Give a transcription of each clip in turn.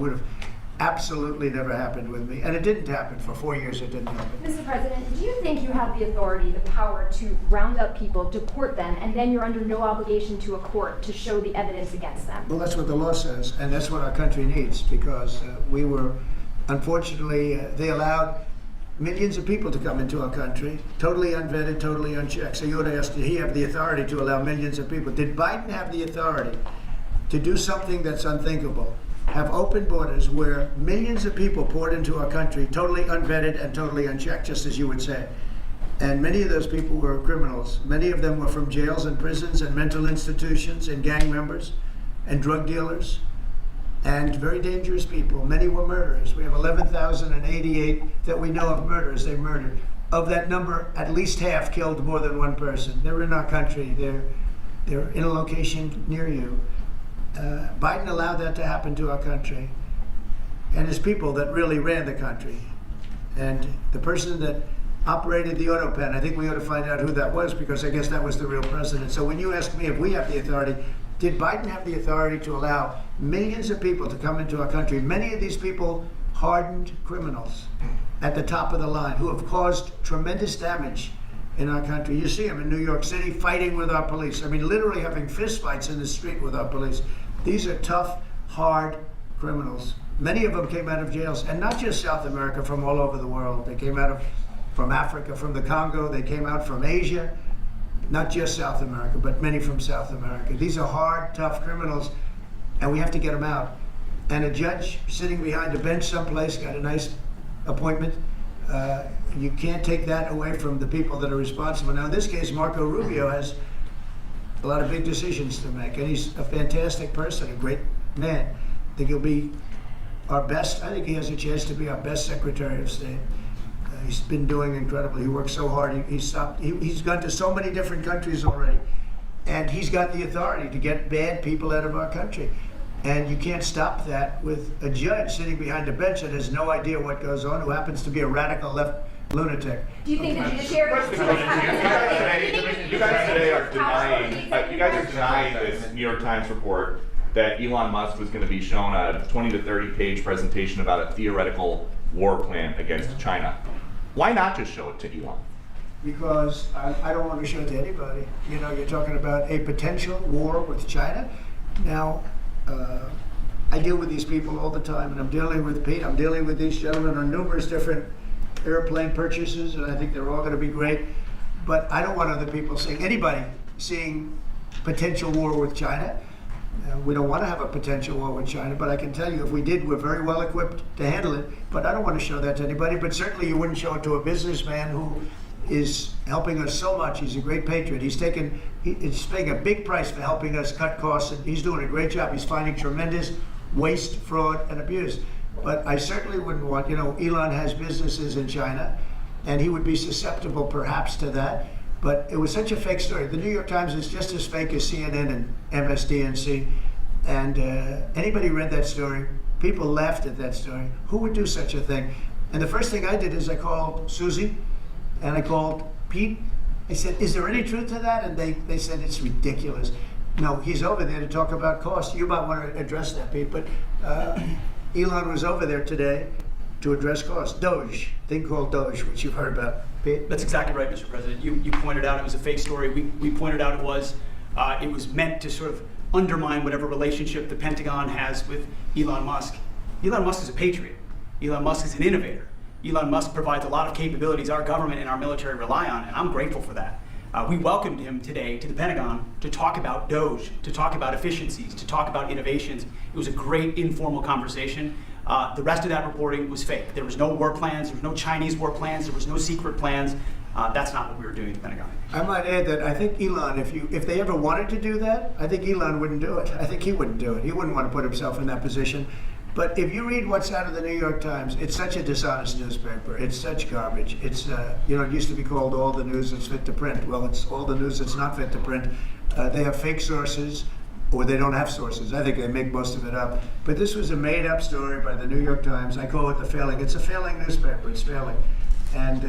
would have absolutely never happened with me. And it didn't happen. For 4 years, it didn't happen. Mr. President, do you think you have the authority, the power to round up people, deport them, and then you're under no obligation to a court to show the evidence against them? Well, that's what the law says, and that's what our country needs, because we were, unfortunately, they allowed millions of people to come into our country, totally unvetted, totally unchecked. So you would ask, did he have the authority to allow millions of people? Did Biden have the authority to do something that's unthinkable? Have open borders where millions of people poured into our country, totally unvetted and totally unchecked, just as you would say. And many of those people were criminals. Many of them were from jails and prisons and mental institutions and gang members and drug dealers and very dangerous people. Many were murderers. We have 11,088 that we know of murderers they murdered. Of that number, at least half killed more than one person. They're in our country. They're in a location near you. Biden allowed that to happen to our country, and his people that really ran the country. And the person that operated the auto pen, I think we ought to find out who that was, because I guess that was the real president. So when you ask me if we have the authority, did Biden have the authority to allow millions of people to come into our country? Many of these people hardened criminals at the top of the line who have caused tremendous damage in our country. You see them in New York City fighting with our police. I mean, literally having fistfights in the street with our police. These are tough, hard criminals. Many of them came out of jails, and not just South America, from all over the world. They came out from Africa, from the Congo. They came out from Asia, not just South America, but many from South America. These are hard, tough criminals, and we have to get them out. And a judge sitting behind a bench someplace got a nice appointment. You can't take that away from the people that are responsible. Now, in this case, Marco Rubio has a lot of big decisions to make, and he's a fantastic person, a great man. I think he'll be our best. I think he has a chance to be our best Secretary of State. He's been doing incredibly. He works so hard. He's gone to so many different countries already, and he's got the authority to get bad people out of our country. And you can't stop that with a judge sitting behind a bench that has no idea what goes on, who happens to be a radical left lunatic. Do you think the judiciary is You guys today are denying this New York Times report that Elon Musk was going to be shown a 20 to 30 page presentation about a theoretical war plan against China. Why not just show it to Elon? Because I don't want to show it to anybody. You know, you're talking about a potential war with China. Now, I deal with these people all the time, and I'm dealing with Pete. I'm dealing with these gentlemen on numerous different airplane purchases, and I think they're all going to be great. But I don't want other people seeing potential war with China. We don't want to have a potential war with China, but I can tell you if we did, we're very well equipped to handle it. But I don't want to show that to anybody. But certainly you wouldn't show it to a businessman who is helping us so much. He's a gre's patriot. He's paying a big price for helping us cut costs, and he's doing a great job. He's finding tremendous waste, fraud, and abuse. But I certainly wouldn't want, Elon has businesses in China, and he would be susceptible perhaps to that. But it was such a fake story. The New York Times is just as fake as CNN and MSDNC. And anybody read that story, people laughed at that story. Who would do such a thing? And the first thing I did is I called Susie and I called Pete. I said, is there any truth to that? And they said, it's ridiculous. No, he's over there to talk about cost. You might want to address that, Pete. But Elon was over there today to address cost. Doge, thing called Doge, which you've heard about. Pete? That's exactly right, Mr. President. You pointed out it was a fake story. We pointed out it was meant to sort of undermine whatever relationship the Pentagon has with Elon Musk. Elon Musk is a patriot. Elon Musk is an innovator. Elon Musk provides a lot of capabilities our government and our military rely on, and I'm grateful for that. We welcomed him today to the Pentagon to talk about Doge, to talk about efficiencies, to talk about innovations. It was a great informal conversation. The rest of that reporting was fake. There was no war plans, there was no Chinese war plans, there was no secret plans. That's not what we were doing at the Pentagon. I might add that I think Elon, if they ever wanted to do that, I think Elon wouldn't do it. I think he wouldn't do it. He wouldn't want to put himself in that position. But if you read what's out of the New York Times, it's such a dishonest newspaper. It's such garbage. It's, it used to be called all the news that's fit to print. Well, it's all the news that's not fit to print. They have fake sources, or they don't have sources. I think they make most of it up. But this was a made-up story by the New York Times. I call it the failing. It's a failing newspaper. It's failing. And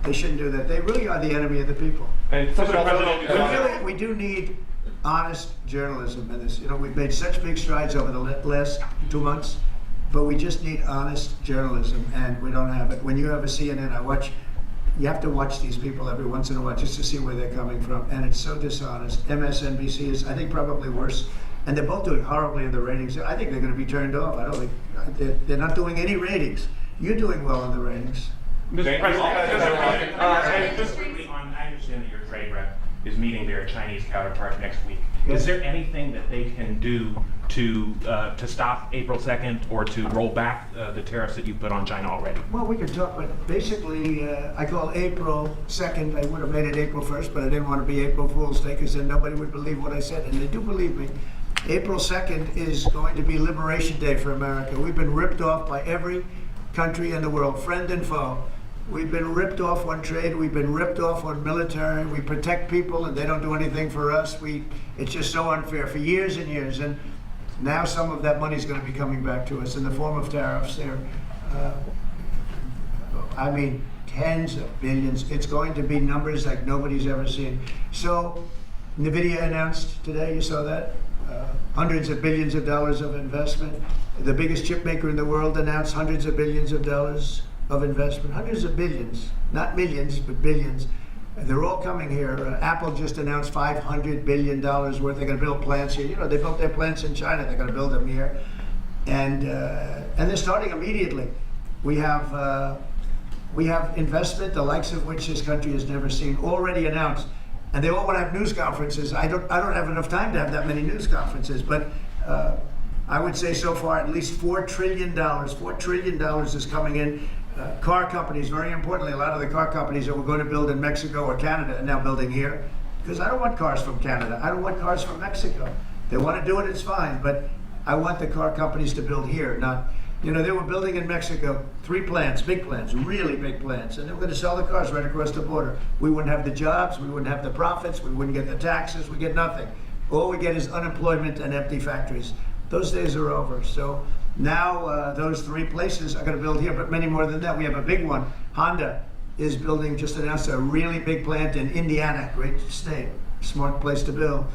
they shouldn't do that. They really are the enemy of the people. And We do need honest journalism in this. We've made such big strides over the last 2 months, but we just need honest journalism, and we don't have it. When you have a CNN, you have to watch these people every once in a while just to see where they're coming from, and it's so dishonest. MSNBC is, I think, probably worse, and they're both doing horribly in the ratings. I think they're going to be turned off. I don't think they're not doing any ratings. You're doing well in the ratings. Mr. President, Thank you. just quickly on, I understand that your trade rep is meeting their Chinese counterpart next week. Yes. Is there anything that they can do to stop April 2nd or to roll back the tariffs that you put on China already? Well, we could talk, but basically, I call April 2nd. I would have made it April 1st, but I didn't want to be April Fool's Day because then nobody would believe what I said, and they do believe me. April 2nd is going to be Liberation Day for America. We've been ripped off by every country in the world, friend and foe. We've been ripped off on trade. We've been ripped off on military. We protect people, and they don't do anything for us. It's just so unfair for years and years. And now some of that money is going to be coming back to us in the form of tariffs. There, tens of billions. It's going to be numbers like nobody's ever seen. So, NVIDIA announced today. You saw that. Hundreds of billions of dollars of investment. The biggest chip maker in the world announced hundreds of billions of dollars of investment. Hundreds of billions, not millions, but billions. They're all coming here. Apple just announced $500 billion worth. They're going to build plants here. You know, they built their plants in China. They're going to build them here, and they're starting immediately. We have investment, the likes of which this country has never seen, already announced. And they all want to have news conferences. I don't have enough time to have that many news conferences, but I would say so far at least $4 trillion. $4 trillion is coming in. Car companies, very importantly, a lot of the car companies that were going to build in Mexico or Canada are now building here. Because I don't want cars from Canada. I don't want cars from Mexico. They want to do it, it's fine. But I want the car companies to build here, not, they were building in Mexico 3 plants, big plants, really big plants, and they were going to sell the cars right across the border. We wouldn't have the jobs, we wouldn't have the profits, we wouldn't get the taxes, we get nothing. All we get is unemployment and empty factories. Those days are over. So now those 3 places are going to build here, but many more than that. We have a big one. Honda is building, just announced a really big plant in Indiana, great state, smart place to build.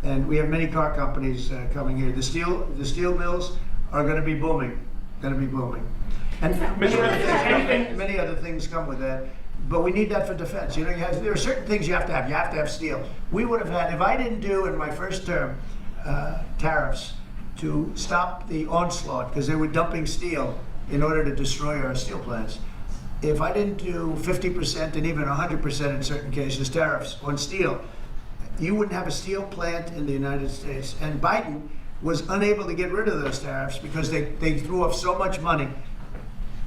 And we have many car companies coming here. The steel mills are going to be booming. And many other things come with that. But we need that for defense. There are certain things you have to have. You have to have steel. We would have had, if I didn't do in my first term tariffs to stop the onslaught, because they were dumping steel in order to destroy our steel plants. If I didn't do 50% and even 100% in certain cases tariffs on steel, you wouldn't have a steel plant in the United States. And Biden was unable to get rid of those tariffs because they threw off so much money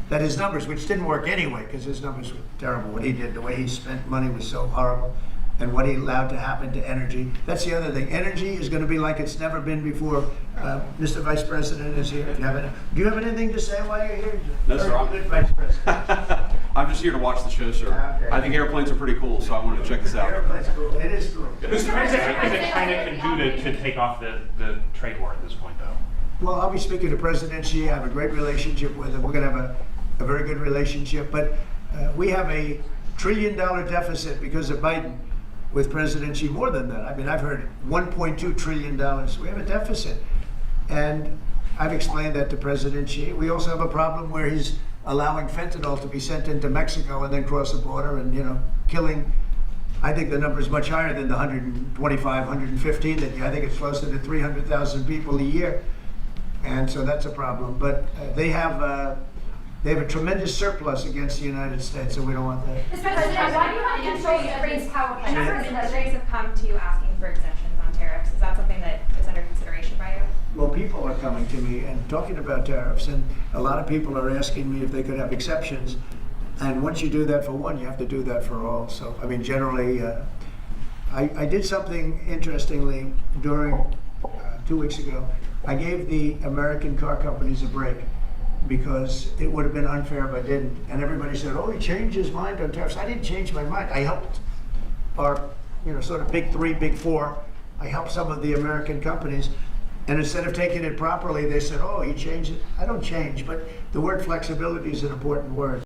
that his numbers, which didn't work anyway, because his numbers were terrible. What he did, the way he spent money was so horrible, and what he allowed to happen to energy. That's the other thing. Energy is going to be like it's never been before. Mr. Vice President is here. Do you have anything to say while you're here? No, sir. Good Vice President. I'm just here to watch the show, sir. Okay. I think airplanes are pretty cool, so I wanted to check this out. Airplane's cool. It is cool. Mr. President, what do you think China can do to take off the trade war at this point, though? Well, I'll be speaking to President Xi. I have a great relationship with him. We're going to have a very good relationship. But we have a $1 trillion deficit because of Biden with President Xi. More than that. I've heard $1.2 trillion. We have a deficit. And I've explained that to President Xi. We also have a problem where he's allowing fentanyl to be sent into Mexico and then cross the border and, killing. I think the number is much higher than the 125, 115 that I think it's closer to 300,000 people a year. And so that's a problem. But they have a tremendous surplus against the United States, and we don't want that. Mr. President, why do you have control to raise power? A number of industries have come to you asking for exemptions on tariffs. Is that something that is under consideration by you? Well, people are coming to me and talking about tariffs, and a lot of people are asking me if they could have exceptions. And once you do that for one, you have to do that for all. So, generally, I did something interestingly during 2 weeks ago. I gave the American car companies a break because it would have been unfair if I didn't. And everybody said, oh, he changed his mind on tariffs. I didn't change my mind. I helped our, sort of big 3, big 4. I helped some of the American companies. And instead of taking it properly, they said, oh, he changed it. I don't change, but the word flexibility is an important word.